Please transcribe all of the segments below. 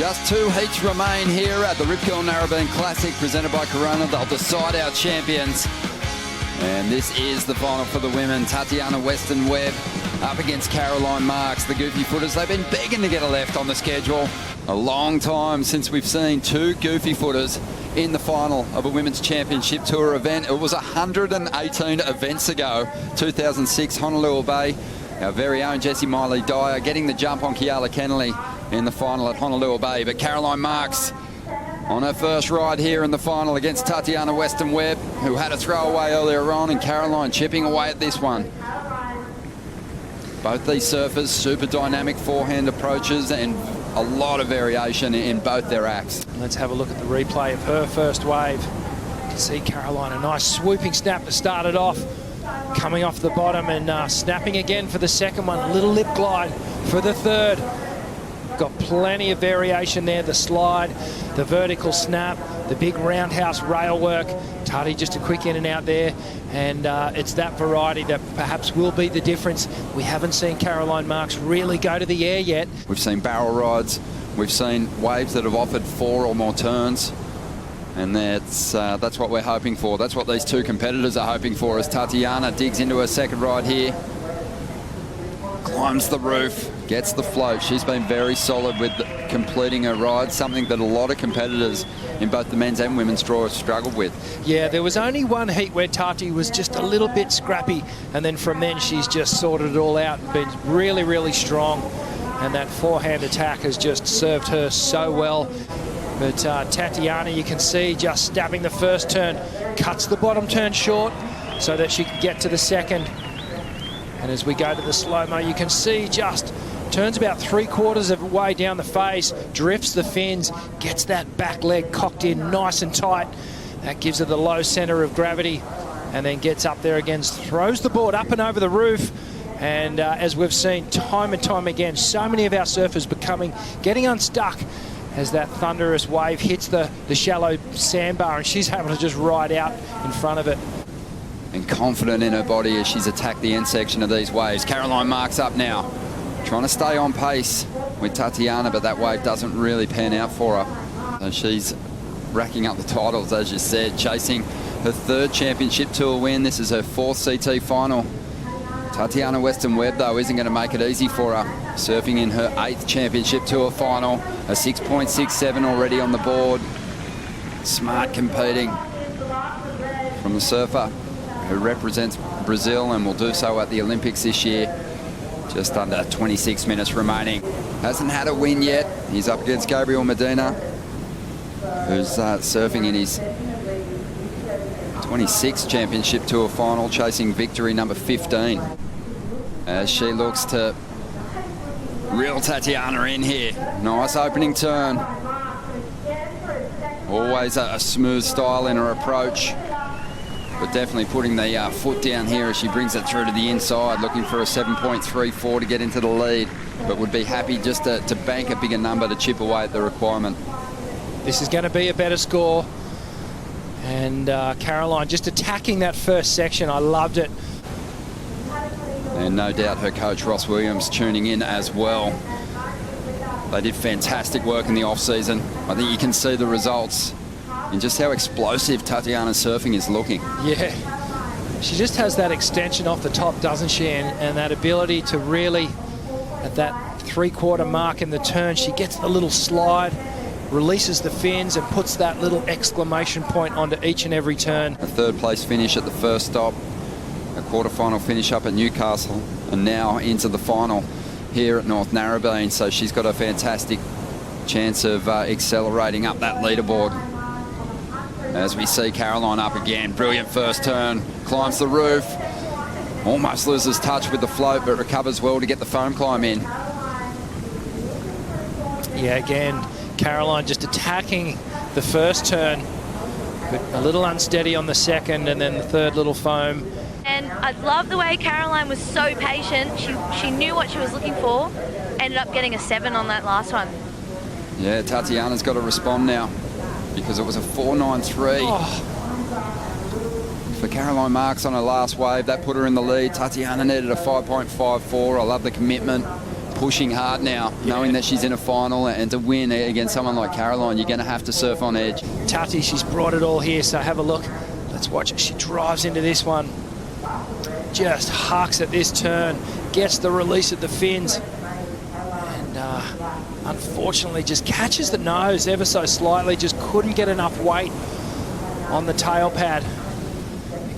Just 2 heats remain here at the Rip Curl Narrabeen Classic presented by Corona. They'll decide our champions. And this is the final for the women. Tatiana Weston-Webb up against Caroline Marks, the goofy footers. They've been begging to get a left on the schedule. A long time since we've seen 2 goofy footers in the final of a Women's Championship Tour event. It was 118 events ago, 2006, Honolua Bay. Our very own Jessie Miley-Dyer getting the jump on Keala Kennelly in the final at Honolua Bay. But Caroline Marks on her first ride here in the final against Tatiana Weston-Webb, who had a throwaway earlier on, and Caroline chipping away at this one. Both these surfers, super dynamic forehand approaches and a lot of variation in both their acts. Let's have a look at the replay of her first wave. You can see Caroline, a nice swooping snap to start it off, coming off the bottom and snapping again for the second one. A little lip glide for the third. Got plenty of variation there, the slide, the vertical snap, the big roundhouse rail work. Tati just a quick in and out there, and it's that variety that perhaps will be the difference. We haven't seen Caroline Marks really go to the air yet. We've seen barrel rides, we've seen waves that have offered 4 or more turns, and that's what we're hoping for. That's what these 2 competitors are hoping for as Tatiana digs into her second ride here. Climbs the roof, gets the float. She's been very solid with completing her ride, something that a lot of competitors in both the men's and women's draw have struggled with. Yeah, there was only one heat where Tati was just a little bit scrappy, and then from then she's just sorted it all out and been really, really strong. And that forehand attack has just served her so well. But Tatiana, you can see, just stabbing the first turn, cuts the bottom turn short so that she can get to the second. And as we go to the slow-mo, you can see just turns about 3/4 of the way down the face, drifts the fins, gets that back leg cocked in nice and tight. That gives her the low center of gravity, and then gets up there again, throws the board up and over the roof. And as we've seen time and time again, so many of our surfers getting unstuck as that thunderous wave hits the shallow sandbar, and she's able to just ride out in front of it. And confident in her body as she's attacked the end section of these waves. Caroline Marks up now, trying to stay on pace with Tatiana, but that wave doesn't really pan out for her. And she's racking up the titles, as you said, chasing her 3rd championship tour win. This is her 4th CT final. Tatiana Weston-Webb, though, isn't going to make it easy for her. Surfing in her 8th championship tour final, a 6.67 already on the board. Smart competing from the surfer who represents Brazil and will do so at the Olympics this year. Just under 26 minutes remaining. Hasn't had a win yet. He's up against Gabriel Medina, who's surfing in his 26th championship tour final, chasing victory number 15. As she looks to reel Tatiana in here. Nice opening turn. Always a smooth style in her approach, but definitely putting the foot down here as she brings it through to the inside, looking for a 7.34 to get into the lead, but would be happy just to bank a bigger number to chip away at the requirement. This is going to be a better score. And Caroline just attacking that first section. I loved it. And no doubt her coach Ross Williams tuning in as well. They did fantastic work in the off-season. I think you can see the results and just how explosive Tatiana's surfing is looking. Yeah, she just has that extension off the top, doesn't she? And that ability to really, at that 3/4 mark in the turn, she gets the little slide, releases the fins and puts that little exclamation point onto each and every turn. A 3rd place finish at the first stop, a quarterfinal finish up at Newcastle, and now into the final here at North Narrabeen. So she's got a fantastic chance of accelerating up that leaderboard. As we see Caroline up again, brilliant first turn, climbs the roof, almost loses touch with the float, but recovers well to get the foam climb in. Yeah, again, Caroline just attacking the first turn, but a little unsteady on the second, and then the third little foam. And I love the way Caroline was so patient. She knew what she was looking for, ended up getting a 7 on that last one. Yeah, Tatiana's got to respond now, because it was a 4.93 for Caroline Marks on her last wave. That put her in the lead. Tatiana needed a 5.54. I love the commitment, pushing hard now, knowing that she's in a final, and to win against someone like Caroline, you're going to have to surf on edge. Tati, she's brought it all here, so have a look. Let's watch it. She drives into this one. Just hucks at this turn, gets the release at the fins, and unfortunately just catches the nose ever so slightly, just couldn't get enough weight on the tail pad.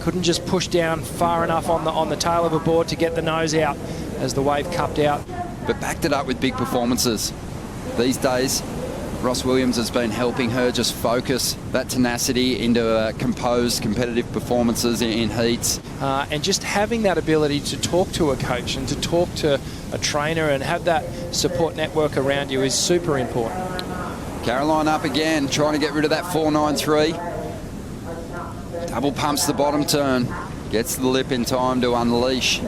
Couldn't just push down far enough on the tail of a board to get the nose out as the wave cupped out. But backed it up with big performances. These days, Ross Williams has been helping her just focus that tenacity into composed, competitive performances in heats. And just having that ability to talk to a coach and to talk to a trainer and have that support network around you is super important. Caroline up again, trying to get rid of that 4.93. Double pumps the bottom turn, gets the lip in time to unleash.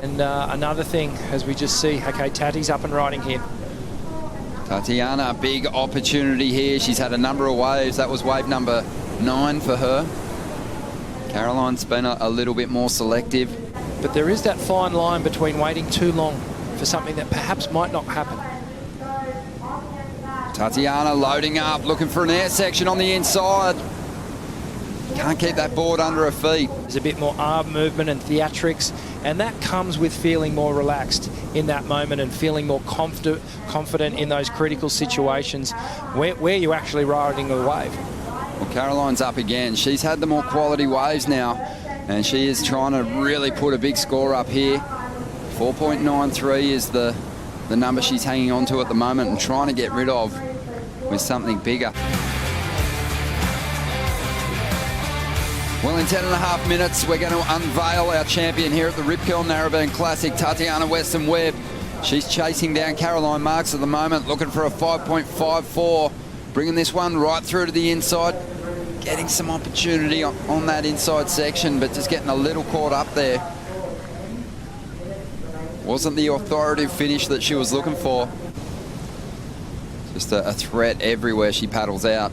And another thing, as we just see, okay, Tati's up and riding here. Tatiana, big opportunity here. She's had a number of waves. That was wave number 9 for her. Caroline's been a little bit more selective. But there is that fine line between waiting too long for something that perhaps might not happen. Tatiana loading up, looking for an air section on the inside. Can't keep that board under her feet. There's a bit more arm movement and theatrics, and that comes with feeling more relaxed in that moment and feeling more confident in those critical situations where you're actually riding a wave. Well, Caroline's up again. She's had the more quality waves now, and she is trying to really put a big score up here. 4.93 is the number she's hanging on to at the moment and trying to get rid of with something bigger. Well, in 10.5 minutes, we're going to unveil our champion here at the Rip Curl Narrabeen Classic, Tatiana Weston-Webb. She's chasing down Caroline Marks at the moment, looking for a 5.54, bringing this one right through to the inside, getting some opportunity on that inside section, but just getting a little caught up there. Wasn't the authoritative finish that she was looking for. Just a threat everywhere she paddles out.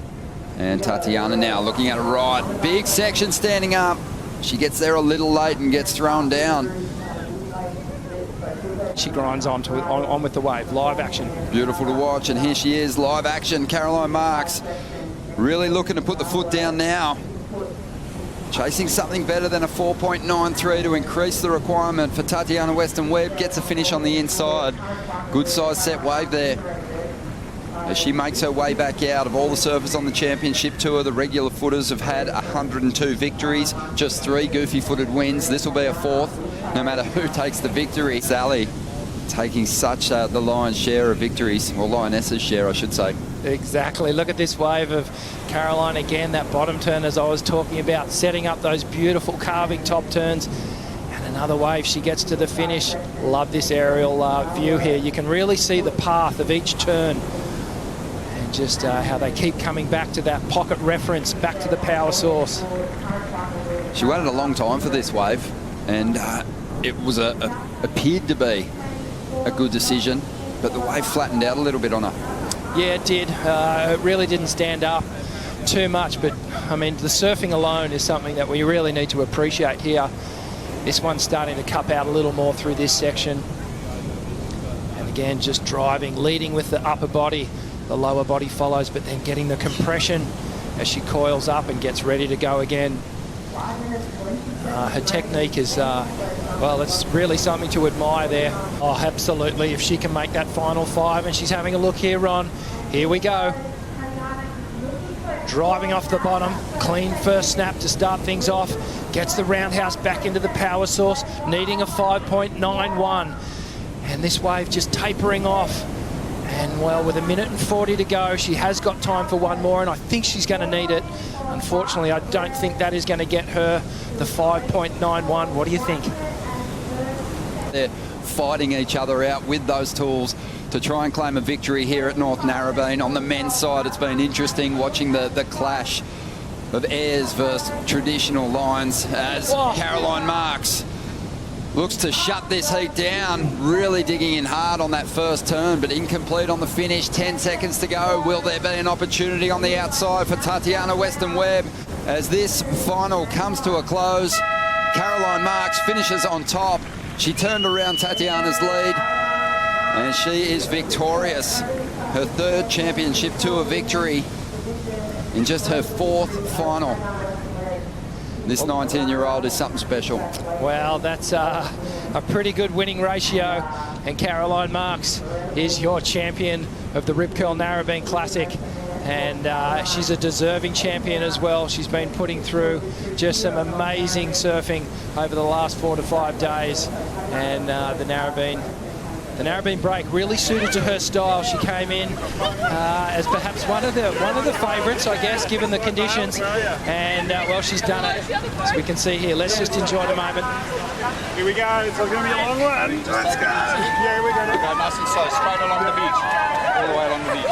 And Tatiana now looking at a ride. Big section standing up. She gets there a little late and gets thrown down. She grinds on with the wave. Live action. Beautiful to watch. And here she is, live action. Caroline Marks really looking to put the foot down now. Chasing something better than a 4.93 to increase the requirement for Tatiana Weston-Webb. Gets a finish on the inside. Good size set wave there. As she makes her way back out. Of all the surfers on the championship tour, the regular footers have had 102 victories, just 3 goofy-footed wins. This will be a 4th, no matter who takes the victory. Sally taking such the lion's share of victories, or lioness's share, I should say. Exactly. Look at this wave of Caroline again, that bottom turn as I was talking about, setting up those beautiful carving top turns. And another wave, she gets to the finish. Love this aerial view here. You can really see the path of each turn. Just how they keep coming back to that pocket reference, back to the power source. She waited a long time for this wave, and it was appeared to be a good decision, but the wave flattened out a little bit on her. Yeah, it did. It really didn't stand up too much, but I mean, the surfing alone is something that we really need to appreciate here. This one's starting to cup out a little more through this section. And again, just driving, leading with the upper body. The lower body follows, but then getting the compression as she coils up and gets ready to go again. Her technique is, well, it's really something to admire there. Oh, absolutely. If she can make that final 5, and she's having a look here, Ron. Here we go. Driving off the bottom, clean first snap to start things off. Gets the roundhouse back into the power source, needing a 5.91. And this wave just tapering off. And, well, with 1:40 to go, she has got time for one more, and I think she's going to need it. Unfortunately, I don't think that is going to get her the 5.91. What do you think? They're fighting each other out with those tools to try and claim a victory here at North Narrabeen. On the men's side, it's been interesting watching the clash of airs versus traditional lines as Caroline Marks looks to shut this heat down, really digging in hard on that first turn, but incomplete on the finish. 10 seconds to go. Will there be an opportunity on the outside for Tatiana Weston-Webb? As this final comes to a close, Caroline Marks finishes on top. She turned around Tatiana's lead. And she is victorious. Her 3rd championship tour victory in just her 4th final. This 19-year-old is something special. Well, that's a pretty good winning ratio. And Caroline Marks is your champion of the Rip Curl Narrabeen Classic. And she's a deserving champion as well. She's been putting through just some amazing surfing over the last 4 to 5 days. And the Narrabeen break really suited to her style. She came in as perhaps one of the favourites, I guess, given the conditions. And well, she's done it, as we can see here. Let's just enjoy the moment. Here we go. It's going to be a long one. Let's go. Yeah, we go. Go nice and slow, straight along the beach, all the way along the beach.